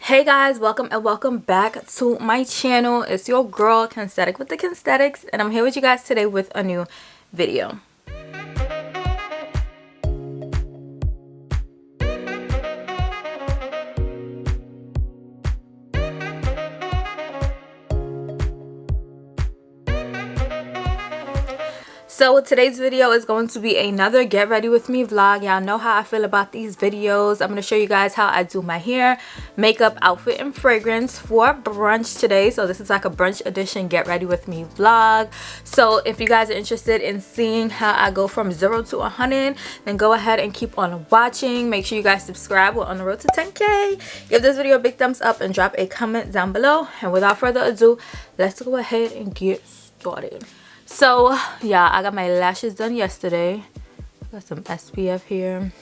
Hey guys, welcome and welcome back to my channel. It's your girl Kensthetic with the Kensthetics, and I'm here with you guys today with a new video. So today's video is going to be another get ready with me vlog. Y'all know how I feel about these videos. I'm going to show you guys how I do my hair, makeup, outfit, and fragrance for brunch today. So this is like a brunch edition get ready with me vlog. So if you guys are interested in seeing how I go from 0 to 100, then go ahead and keep on watching. Make sure you guys subscribe. We're on the road to 10K. Give this video a big thumbs up and drop a comment down below. And without further ado, let's go ahead and get started. So yeah, I got my lashes done yesterday. Got some SPF here,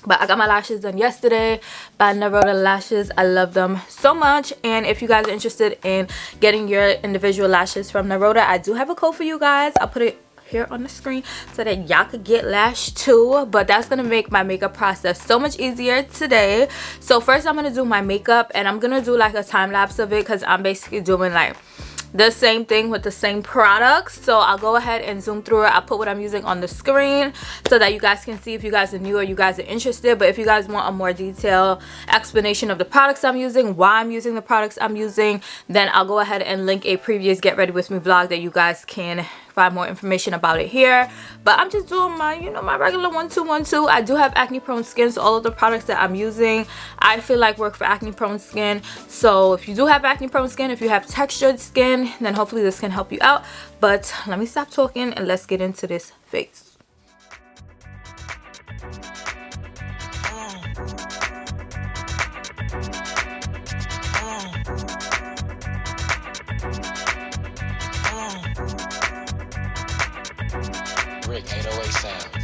but I got my lashes done yesterday by Naroda Lashes. I love them so much, and if you guys are interested in getting your individual lashes from Naroda, I do have a code for you guys. I'll put it here on the screen so that y'all could get lashed too, but that's gonna make my makeup process so much easier today. So first I'm gonna do my makeup, and I'm gonna do like a time lapse of it because I'm basically doing like the same thing with the same products. So I'll go ahead and zoom through it. I'll put what I'm using on the screen so that you guys can see if you guys are new or you guys are interested. But if you guys want a more detailed explanation of the products I'm using, why I'm using the products I'm using, then I'll go ahead and link a previous get ready with me vlog that you guys can find more information about it here. But I'm just doing my, you know, my regular 1-2-1-2. I do have acne prone skin, so all of the products that I'm using I feel like work for acne prone skin. So if you do have acne prone skin, if you have textured skin, then hopefully this can help you out. But let me stop talking and let's get into this face. Rick 808 sound.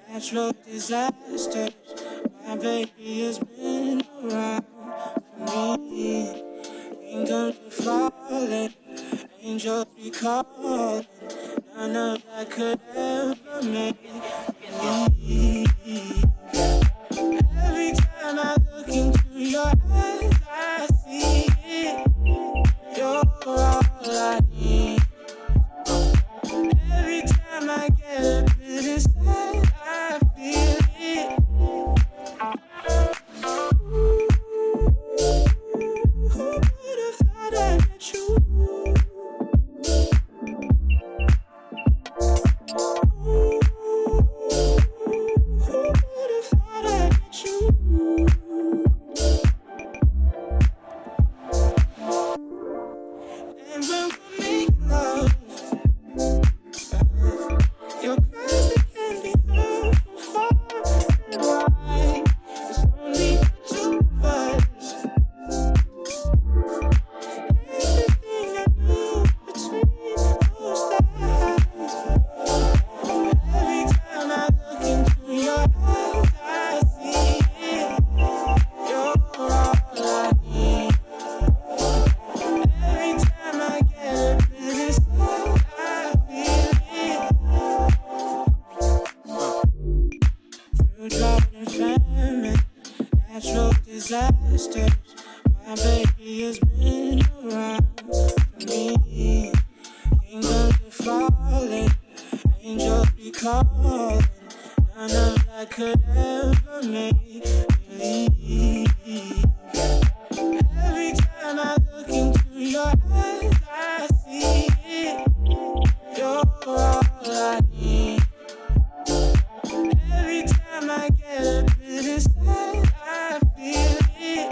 Natural disasters. My baby has been around for me. Kingdoms be falling, angels be calling. None of that could ever make me. Every time I look into your eyes, I see it. You're all I need. Every time I get a bit inside, I feel it. Who would have thought I'd met you? Who would have thought I'd met you? And when we make love, your cries that can be heard from far and wide. It's only the two of us. Everything I knew between those eyes. Every time I look into your eyes, I see it. You're all I need. Every time I get a bit inside, I feel it. Through drought and famine, natural disasters, my baby has been around for me. Kingdoms are falling, angels be calling. None of that could ever make me leave. Every time I look into your eyes, I see it. You're all I need. Every time I get a bit inside, I feel it.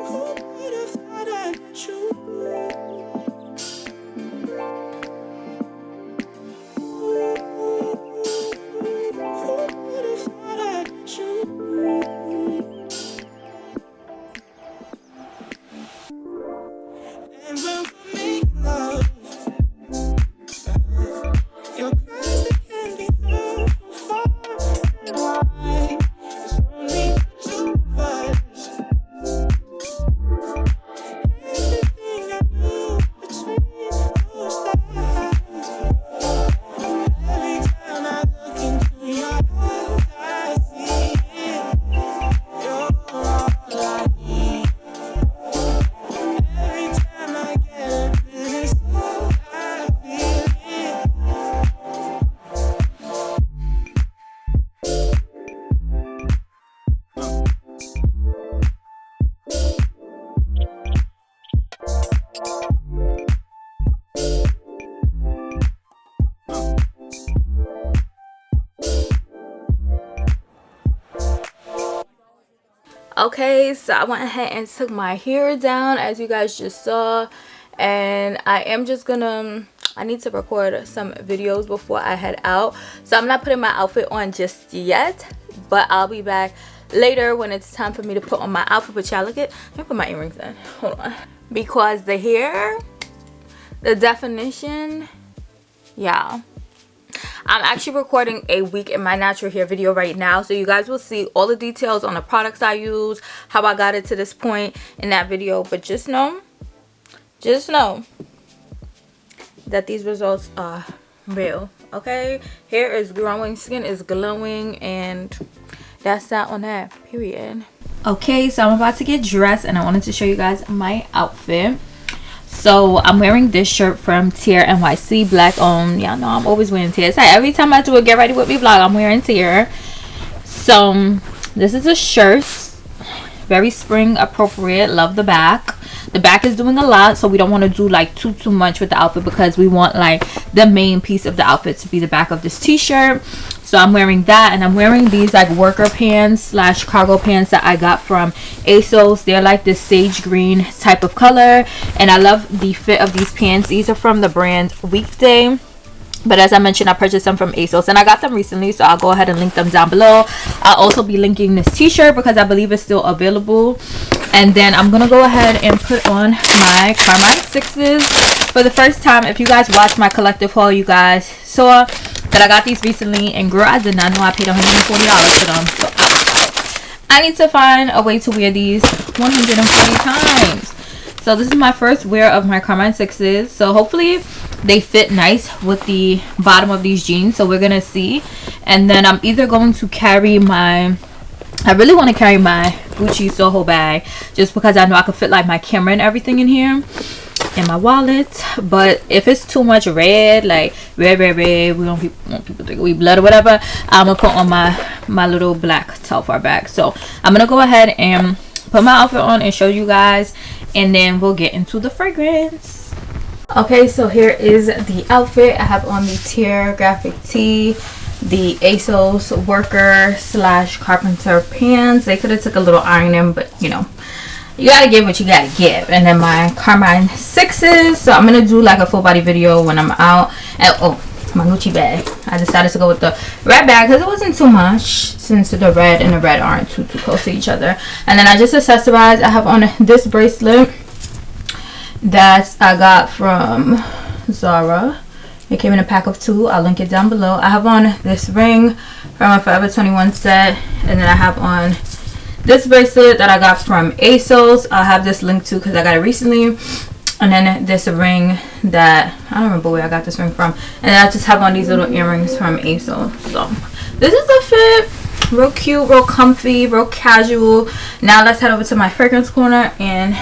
Who would have thought I'd met you? Who would have thought I'd met you? And when we make love, your cries that can be heard from far and wide. It's only the two of us. Everything I knew between those eyes. Every time I look into your eyes, I see it. You're all I need. Every time I get a bit inside, I feel it. Okay, so I went ahead and took my hair down, as you guys just saw, and I am just gonna, I need to record some videos before I head out, so I'm not putting my outfit on just yet, but I'll be back later when it's time for me to put on my outfit. But y'all, look at, let me put my earrings in, hold on, because the hair, the definition, yeah. I'm actually recording a week in my natural hair video right now, so you guys will see all the details on the products I use, how I got it to this point in that video. But just know that these results are real. Okay, hair is growing, skin is glowing, and that's that on that, period. Okay, so I'm about to get dressed and I wanted to show you guys my outfit. So I'm wearing this shirt from Tier NYC, black owned. Y'all know I'm always wearing Tier. So every time I do a get ready with me vlog, I'm wearing Tier. So this is a shirt, very spring appropriate. Love the back. The back is doing a lot, so we don't want to do like too much with the outfit, because we want like the main piece of the outfit to be the back of this t-shirt. So I'm wearing that, and I'm wearing these like worker pants slash cargo pants that I got from ASOS. They're like this sage green type of color, and I love the fit of these pants. These are from the brand Weekday, but as I mentioned, I purchased them from ASOS and I got them recently, so I'll go ahead and link them down below. I'll also be linking this t-shirt because I believe it's still available. And then I'm gonna go ahead and put on my Carmine 6s for the first time. If you guys watched my collective haul, you guys saw that I got these recently, and girl, I did not know I paid $140 for them. So I need to find a way to wear these 140 times. So this is my first wear of my Carmine 6s. So hopefully they fit nice with the bottom of these jeans. So we're going to see. And then I'm either going to carry my... I really want to carry my Gucci Soho bag, just because I know I could fit like my camera and everything in here, and my wallet. But if it's too much red, like red, we don't want people to think we blood or whatever, I'm going to put on my little black Telfar bag. So I'm going to go ahead and put my outfit on and show you guys, and then we'll get into the fragrance. Okay, so here is the outfit. I have on the Tier graphic tee, the ASOS worker slash carpenter pants. They could have took a little ironing, but you know, you gotta give what you gotta give. And then my Carmine 6s. So I'm gonna do like a full body video when I'm out. And oh, my Gucci bag. I decided to go with the red bag because it wasn't too much, since the red and the red aren't too close to each other. And then I just accessorized. I have on this bracelet that I got from Zara. It came in a pack of 2. I'll link it down below. I have on this ring from a Forever 21 set, and then I have on this bracelet that I got from ASOS. I'll have this linked too because I got it recently. And then this ring that I don't remember where I got this ring from, and then I just have on these little earrings from ASOS. So this is a fit, real cute, real comfy, real casual. Now let's head over to my fragrance corner and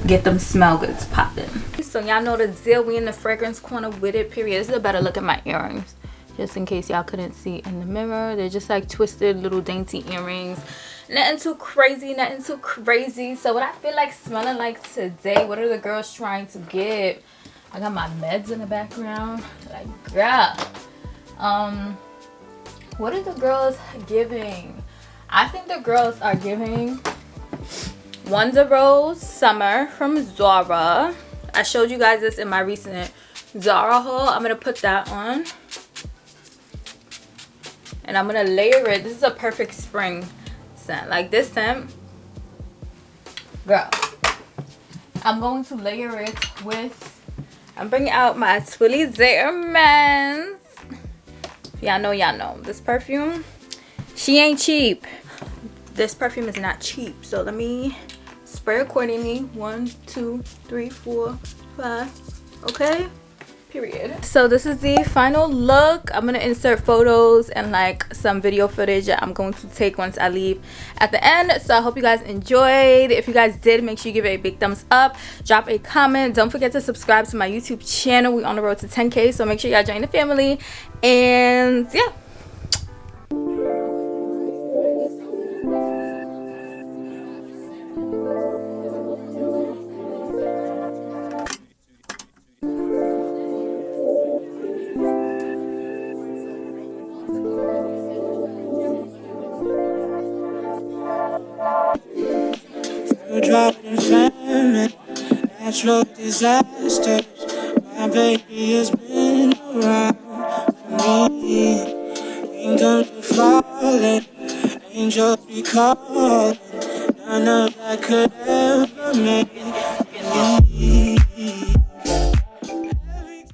get them smell goods popping. So y'all know the deal, we in the fragrance corner with it, period. This is a better look at my earrings, just in case y'all couldn't see in the mirror. They're just like twisted little dainty earrings. Nothing too crazy, nothing too crazy. So what I feel like smelling like today, what are the girls trying to get? I got my meds in the background, like girl, what are the girls giving? I think the girls are giving Wonder Rose Summer from Zara. I showed you guys this in my recent Zara haul. I'm gonna put that on, and I'm gonna layer it. This is a perfect spring scent. Like this scent, girl, I'm going to layer it with, I'm bringing out my Twilly Zayermans. Y'all know this perfume, she ain't cheap. This perfume is not cheap, so let me spray accordingly. 1 2 3 4 5, okay, period. So this is the final look. I'm gonna insert photos and like some video footage that I'm going to take once I leave at the end. So I hope you guys enjoyed. If you guys did, make sure you give it a big thumbs up, drop a comment. Don't forget to subscribe to my YouTube channel. We on the road to 10K, so make sure y'all join the family. And yeah, Dropping famine, natural disasters. My baby has been around for me. Kingdoms are falling, angels be calling. None of that could ever make